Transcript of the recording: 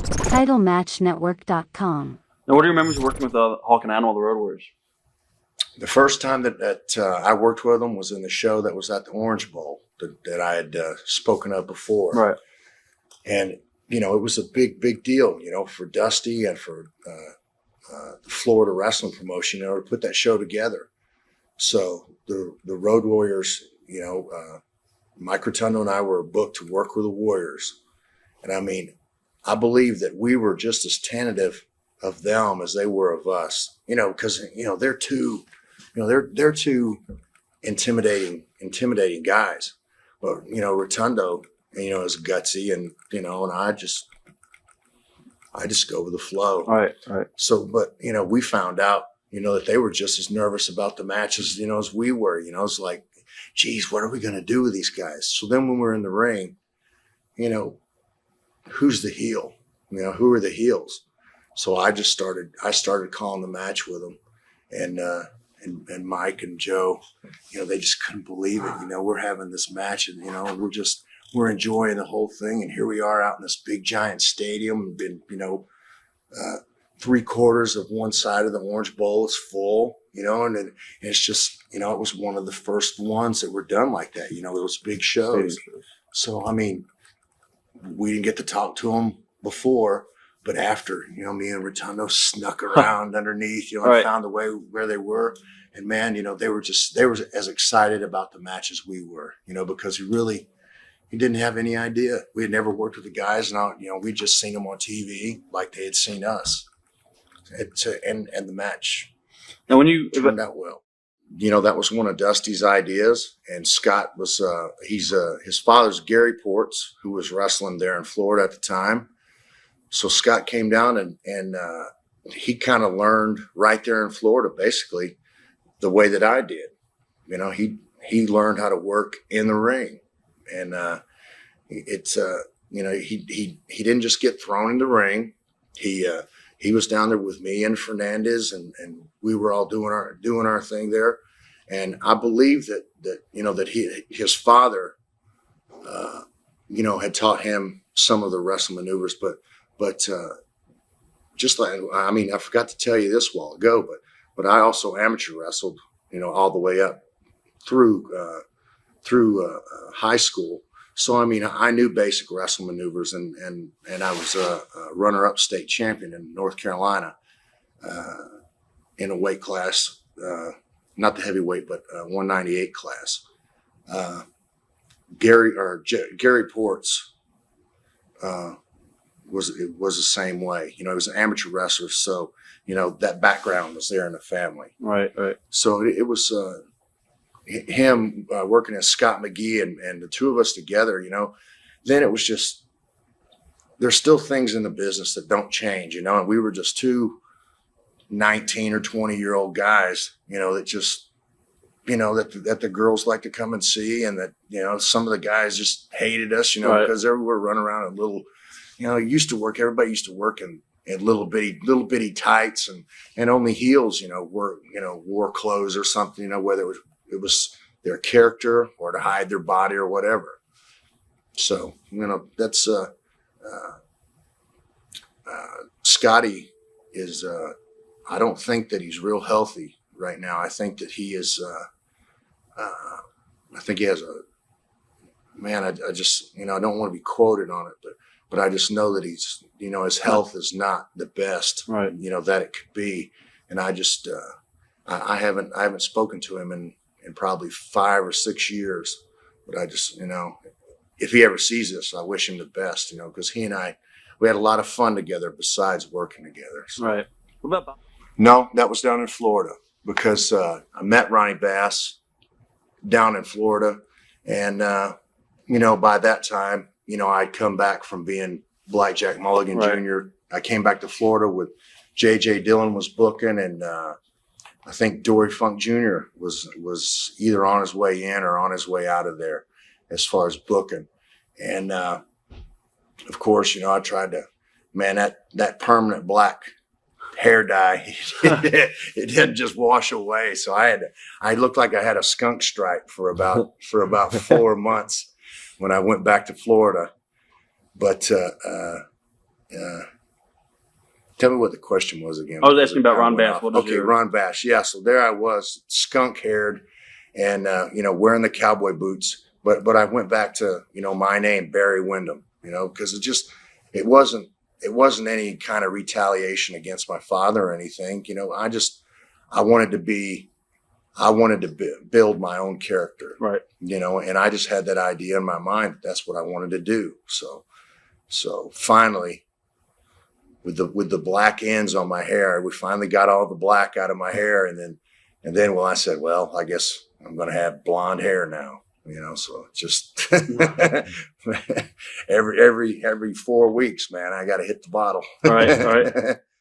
TitleMatchNetwork.com. Now, what do you remember working with Hawk and Animal, the Road Warriors? The first time that I worked with them was in the show that was at the Orange Bowl that I had spoken of before. Right. And, it was a big deal, for Dusty and for the Florida wrestling promotion, to put that show together. So the Road Warriors, Mike Rotundo and I were booked to work with the Warriors. And I mean, I believe that we were just as tentative of them as they were of us, because, they're two, they're two intimidating guys. But, Rotundo, is gutsy and, and I just go with the flow. Right. So, but, we found out, that they were just as nervous about the matches, as we were, it's like, geez, what are we going to do with these guys? So then when we're in the ring, who's the heel? Who are the heels? So I started calling the match with them, and Mike and Joe, they just couldn't believe it. We're having this match, and we're enjoying the whole thing, and here we are out in this big giant stadium, and 3/4 of one side of the Orange Bowl is full, and it's just, it was one of the first ones that were done like that. It was big shows. So I mean, we didn't get to talk to them before. But after, me and Rotundo snuck around underneath, and found the way where they were. And man, they were as excited about the match as we were, because he didn't have any idea. We had never worked with the guys, and we'd just seen them on TV like they had seen us. And the match turned out well. That was one of Dusty's ideas, and Scott was his father's Gary Ports, who was wrestling there in Florida at the time. So Scott came down and he kind of learned right there in Florida, basically the way that I did. He learned how to work in the ring, and it's he didn't just get thrown in the ring. He was down there with me and Fernandez, and we were all doing our thing there. And I believe that his father had taught him some of the wrestling maneuvers, but just like, I forgot to tell you this a while ago, but I also amateur wrestled, all the way up through high school. So, I knew basic wrestling maneuvers, and I was a runner-up state champion in North Carolina in a weight class, not the heavyweight, but 198 class. Gary Ports, was the same way. He was an amateur wrestler, so that background was there in the family. Right. So it was him working as Scott McGee and the two of us together. Then it was just, there's still things in the business that don't change. And we were just two 19 or 20-year-old guys. That just that the girls like to come and see, and that some of the guys just hated us. Because everywhere running around in little. Everybody used to work in little bitty tights and only heels, wore clothes or something, whether it was their character or to hide their body or whatever. So, that's, Scotty is, I don't think that he's real healthy right now. I think that he is, I think he has I just, I don't want to be quoted on it, but I just know that he's, his health is not the best, right. That it could be. And I just, I haven't spoken to him in probably 5 or 6 years, but I just, if he ever sees this, I wish him the best, because he and I, we had a lot of fun together besides working together. So. Right. What about? No, that was down in Florida, because I met Ronnie Bass down in Florida. And, by that time, I'd come back from being Blackjack Mulligan Jr. I came back to Florida with J.J. Dillon was booking, and I think Dory Funk Jr. was either on his way in or on his way out of there as far as booking. And, of course, I tried to, that permanent black hair dye, it didn't just wash away. So I looked like I had a skunk stripe for about 4 months when I went back to Florida. But Tell me what the question was again. I was asking about Ron Bass. Okay, Ron Bass. Yeah, so there I was, skunk haired, and wearing the cowboy boots. But I went back to my name, Barry Windham. Because it wasn't any kind of retaliation against my father or anything. I wanted to build my own character. Right. And I just had that idea in my mind. That's what I wanted to do. So finally, with the black ends on my hair, we finally got all the black out of my hair, and then I said, well, I guess I'm going to have blonde hair now. So just every 4 weeks, man, I got to hit the bottle. Right.